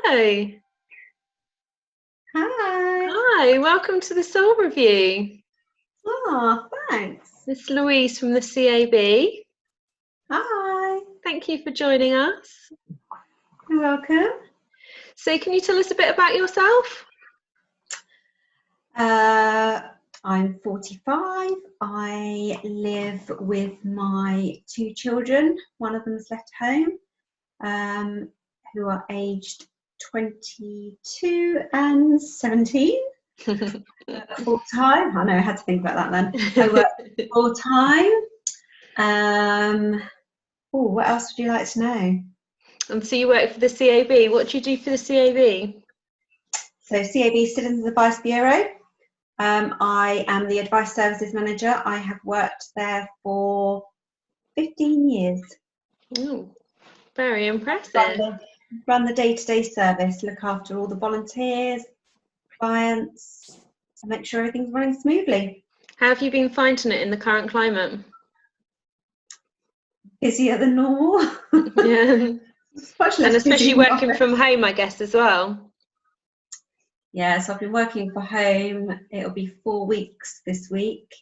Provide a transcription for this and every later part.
Hello. Hi. Hi, welcome to the Soul Review. Oh, thanks. This is Louise from the CAB. Hi. Thank you for joining us. You're welcome. So can you tell us a bit about yourself? I'm 45. I live with my two children. One of them's left home, who are aged 22 and 17. Full time. I know, I had to think about that then. I work full time. What else would you like to know? And so you work for the CAB. What do you do for the CAB? So CAB Citizens Advice Bureau. I am the Advice Services Manager. I have worked there for 15 years. Ooh, very impressive. Run the day-to-day service, look after all the volunteers, clients, and make sure everything's running smoothly. How have you been finding it in the current climate? Busier than normal. Yeah. And especially working from home, I guess, as well. Yeah, so I've been working from home. It'll be 4 weeks this week.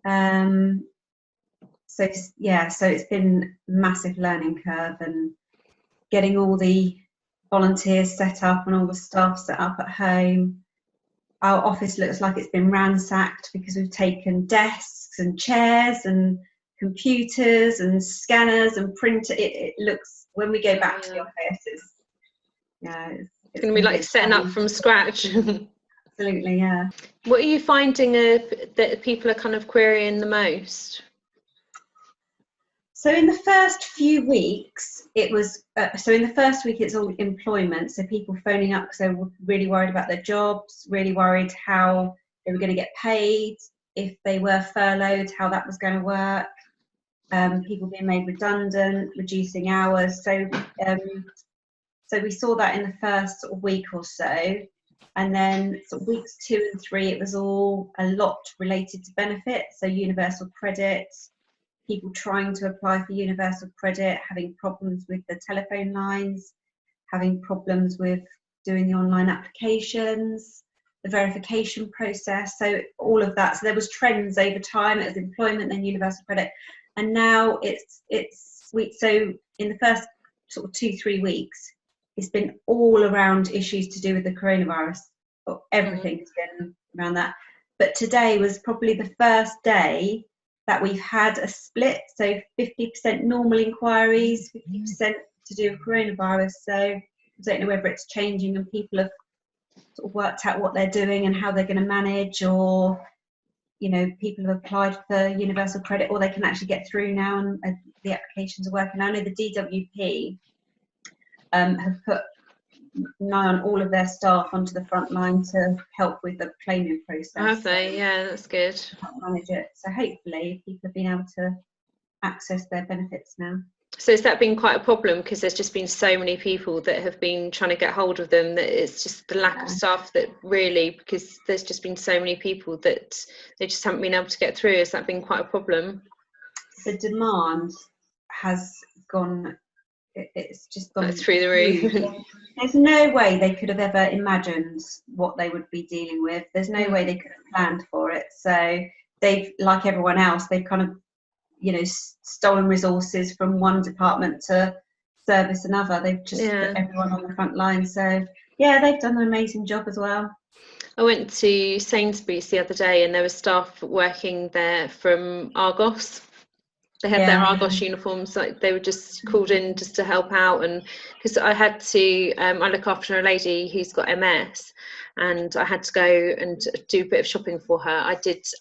So it's been a massive learning curve and getting all the volunteers set up and all the staff set up at home. Our office looks like it's been ransacked because we've taken desks and chairs and computers and scanners and printer. It looks, when we go back to the office, it's going to be like setting up from scratch. Absolutely, yeah. What are you finding that people are kind of querying the most? So in the first few weeks, it was, in the first week it's all employment, so people phoning up because they were really worried about their jobs, really worried how they were going to get paid, if they were furloughed, how that was going to work, people being made redundant, reducing hours. So we saw that in the first sort of week or so. And then sort of weeks 2 and 3, it was all a lot related to benefits, so universal credit, people trying to apply for universal credit, having problems with the telephone lines, having problems with doing the online applications, the verification process, so all of that. So there was trends over time. It was employment, then universal credit, and now so in the first sort of 2-3 weeks, it's been all around issues to do with the coronavirus. Everything has been around that. But today was probably the first day that we've had a split, so 50% normal inquiries, 50% to do with coronavirus. So I don't know whether it's changing and people have sort of worked out what they're doing and how they're going to manage, or people have applied for universal credit, or they can actually get through now and the applications are working. I know the DWP have put nigh on all of their staff onto the front line to help with the claiming process. Have they? Yeah, that's good. Help manage it. So hopefully people have been able to access their benefits now. So has that been quite a problem, because there's just been so many people that have been trying to get hold of them, that it's just the lack of staff that really, because there's just been so many people that they just haven't been able to get through. Has that been quite a problem? The demand has gone, it's just gone through the roof. There's no way they could have ever imagined what they would be dealing with. There's no way they could have planned for it. So they've, like everyone else, they've kind of stolen resources from one department to service another. They've just put everyone on the front line. So yeah, they've done an amazing job as well. I went to Sainsbury's the other day and there were staff working there from Argos. They had their Argos uniforms, like they were just called in just to help out. And because I had to, I look after a lady who's got MS, and I had to go and do a bit of shopping for her. I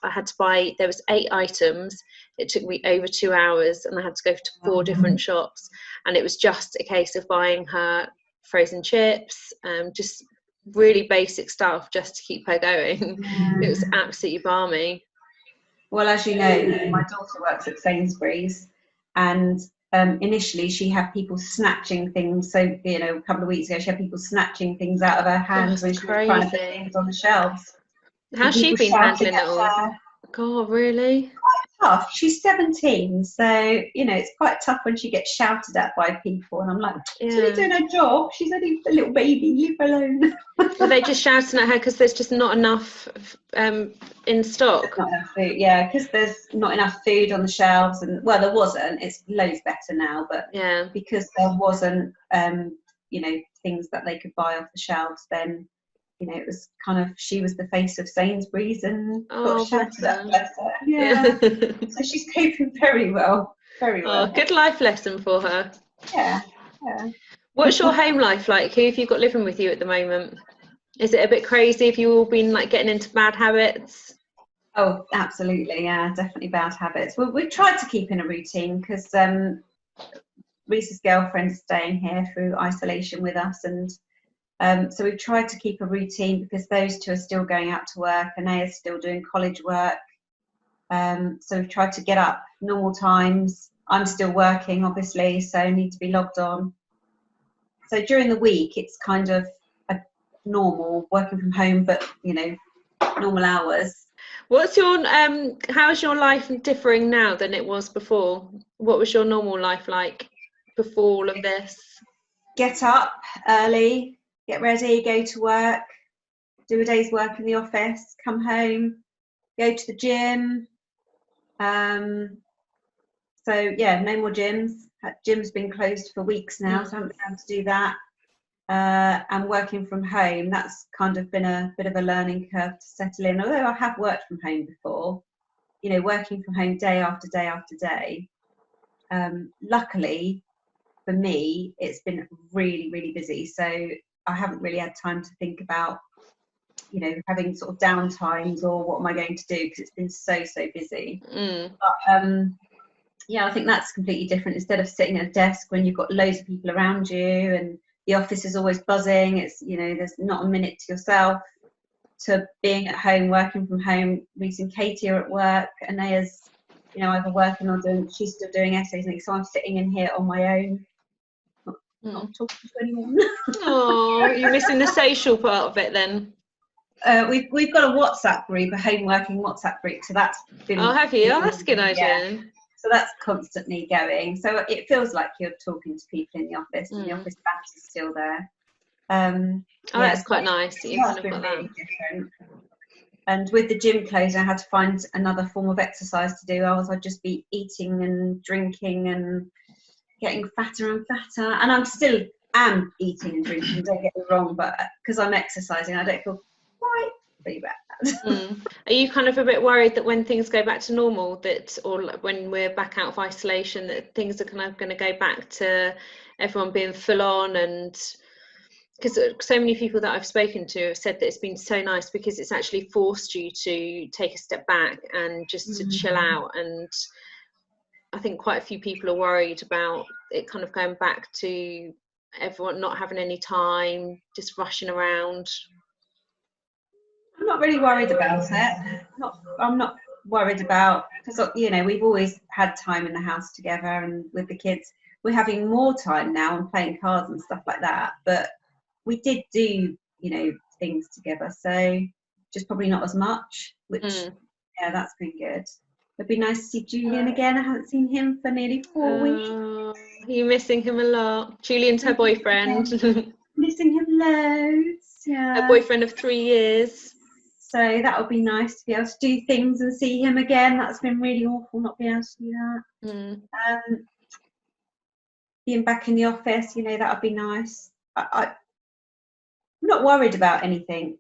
had to buy, there was 8 items. It took me over 2 hours, and I had to go to 4 different shops. And it was just a case of buying her frozen chips, just really basic stuff just to keep her going. It was absolutely balmy. Well, as you know, my daughter works at Sainsbury's, and initially she had people snatching things. So, a couple of weeks ago, she had people snatching things out of her hands when she was trying to put things on the shelves. How's she been handling it all? Her. God, really? tough. She's 17, so you know it's quite tough when she gets shouted at by people, and I'm like, she's only doing her job. She's only a little baby. Leave her alone. Are they just shouting at her because there's just not enough in stock? Not enough food, yeah, because there's not enough food on the shelves, and well, there wasn't. It's loads better now, but Yeah, because there wasn't, you know, things that they could buy off the shelves, then you know it was kind of, she was the face of Sainsbury's and got shouted at. Bless her. Yeah. So she's coping very well, very well. Oh, good life lesson for her. Yeah, yeah. What's your home life like? Who have you got living with you at the moment? Is it a bit crazy? Have you all been like getting into bad habits? Oh, absolutely, yeah, definitely bad habits. Well, we've tried to keep in a routine because Reese's girlfriend is staying here through isolation with us, and so we've tried to keep a routine because those two are still going out to work and they are still doing college work. So we've tried to get up normal times. I'm still working, obviously, so I need to be logged on. So during the week, it's kind of a normal working from home, but you know, normal hours. What's your how's your life differing now than it was before? What was your normal life like before all of this? Get up early, get ready, go to work, do a day's work in the office, come home, go to the gym. So yeah, no more gyms. Gym's been closed for weeks now, so I haven't been able to do that. And working from home, that's kind of been a bit of a learning curve to settle in. Although I have worked from home before, you know, working from home day after day after day. Luckily for me, it's been really, really busy. So I haven't really had time to think about, you know, having sort of down times or what am I going to do, because it's been so busy. But yeah, I think that's completely different. Instead of sitting at a desk when you've got loads of people around you and the office is always buzzing, it's, you know, there's not a minute to yourself, to being at home, working from home. Reese and Katie are at work, and Anaya's, you know, either working or doing, she's still doing essays, and so I'm sitting in here on my own, not talking to anyone. Oh, you're missing the social part of it then. We've got a WhatsApp group, a home working WhatsApp group, so that's been. Oh, have you? Oh, that's a good idea. Yeah. So that's constantly going. So it feels like you're talking to people in the office, and the office banter is still there. Oh, yeah, that's quite nice. That you've kind of got really different. And with the gym closed, I had to find another form of exercise to do. Otherwise, I'd just be eating and drinking and getting fatter and fatter. And I'm still am eating and drinking. Don't get me wrong, but because I'm exercising, I don't feel quite pretty bad. Are you kind of a bit worried that when things go back to normal, that, or when we're back out of isolation, that things are kind of going to go back to everyone being full on? And because so many people that I've spoken to have said that it's been so nice because it's actually forced you to take a step back and just to chill out. And I think quite a few people are worried about it kind of going back to everyone not having any time, just rushing around. I'm not really worried about it. I'm not worried about, because you know, we've always had time in the house together, and with the kids we're having more time now and playing cards and stuff like that, but we did do, you know, things together, so just probably not as much, which yeah, that's been good. It'd be nice to see Julian again. I haven't seen him for nearly 4 weeks. Are you missing him a lot? Julian's her boyfriend. Missing him loads. Yeah. Her boyfriend of 3 years. So that would be nice to be able to do things and see him again. That's been really awful not being able to do that. Being back in the office, you know, that would be nice. I'm not worried about anything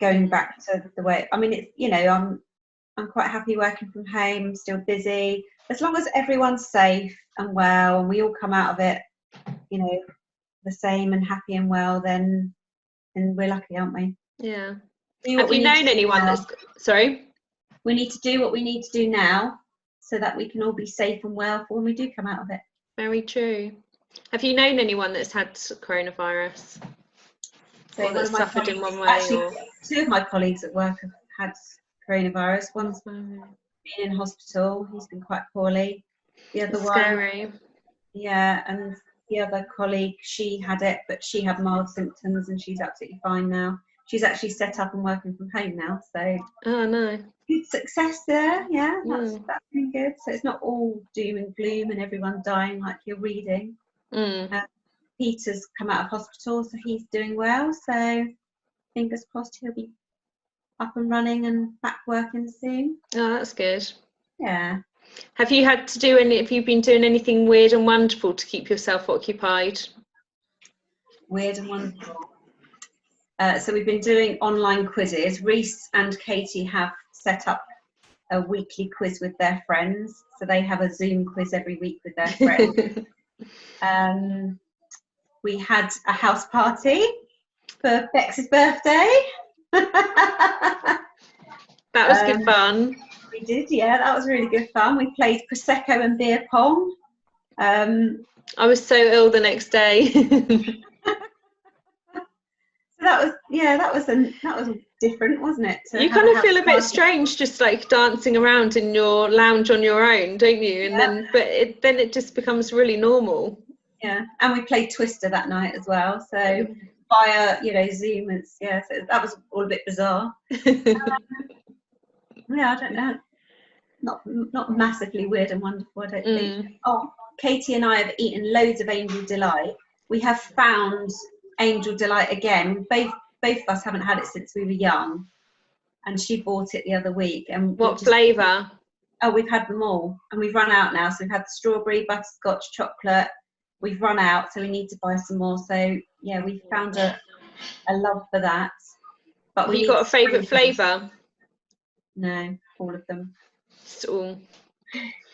going back to the way. I mean, it's, you know, I'm quite happy working from home. I'm still busy. As long as everyone's safe and well, and we all come out of it, you know, the same and happy and well, then we're lucky, aren't we? Yeah. Have you known anyone that's... Sorry? We need to do what we need to do now so that we can all be safe and well for when we do come out of it. Very true. Have you known anyone that's had coronavirus? So or that's suffered in one way? Actually, 2 of my colleagues at work have had coronavirus. One's been in hospital. He's been quite poorly. The other one... Scary. Yeah, and the other colleague, she had it, but she had mild symptoms and she's absolutely fine now. she's actually set up and working from home now. So Oh no. good success there. Yeah, that's Mm. been good. So it's not all doom and gloom and everyone dying like you're reading. Mm. Peter's come out of hospital, so he's doing well. So fingers crossed he'll be up and running and back working soon. Oh, that's good. Yeah. Have you been doing anything weird and wonderful to keep yourself occupied? Weird and wonderful. So we've been doing online quizzes. Reese and Katie have set up a weekly quiz with their friends. So they have a Zoom quiz every week with their friends. We had a house party for Bex's birthday. That was good fun. We did, yeah, that was really good fun. We played Prosecco and beer pong. I was so ill the next day. So that was different, wasn't it? You kind of feel a bit strange just like dancing around in your lounge on your own, don't you? And then it just becomes really normal. Yeah, and we played Twister that night as well. So via Zoom, and so that was all a bit bizarre. Yeah, I don't know. Not massively weird and wonderful, I don't think. Oh, Katie and I have eaten loads of Angel Delight. We have found Angel Delight again. Both of us haven't had it since we were young, and she bought it the other week. And what flavour? Oh, we've had them all, and we've run out now. So we've had the strawberry, butterscotch, chocolate. We've run out, so we need to buy some more. So yeah, we found a love for that. But have you got a favourite flavour? No, all of them. Just all.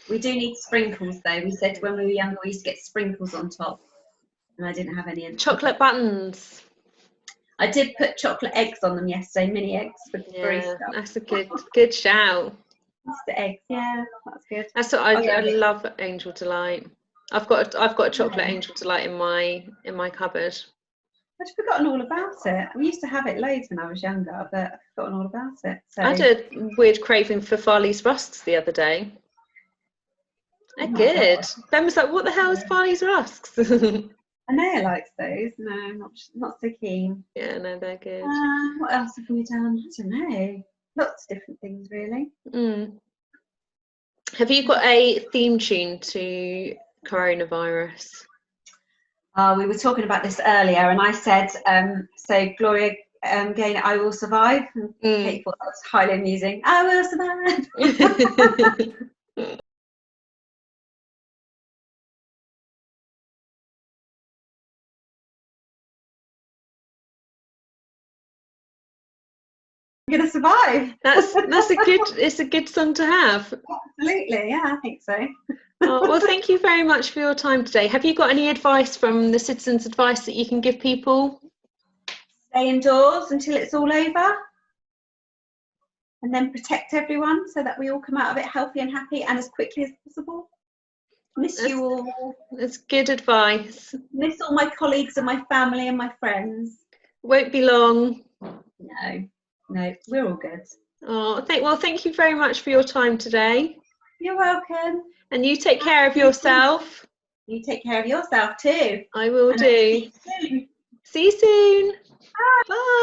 We do need sprinkles though. We said when we were younger we used to get sprinkles on top, and I didn't have any of them. Chocolate buttons. I did put chocolate eggs on them yesterday, mini eggs for stuff. That's a good shout. That's the eggs, yeah, that's good. That's what I love Angel Delight. I've got a chocolate Angel Delight in my cupboard. I'd forgotten all about it. We used to have it loads when I was younger, but I've forgotten all about it. So. I had a weird craving for Farley's rusks the other day. They're good. Ben was like, "What the hell is Farley's rusks?" Anea likes those. No, not so keen. Yeah, no, they're good. What else have we done? I don't know. Lots of different things, really. Have you got a theme tune to coronavirus? We were talking about this earlier, and I said, so Gloria Gaynor, I Will Survive. And Kate thought that was highly amusing. I will survive. I'm gonna survive. It's a good song to have. Absolutely, yeah, I think so. Well, thank you very much for your time today. Have you got any advice from the Citizens' Advice that you can give people? Stay indoors until it's all over, and then protect everyone so that we all come out of it healthy and happy and as quickly as possible. Miss you all. That's good advice. Miss all my colleagues and my family and my friends. Won't be long. No, we're all good. Thank you very much for your time today. You're welcome. And you take care of yourself. You take care of yourself too. I will do. See you soon. Bye. Bye.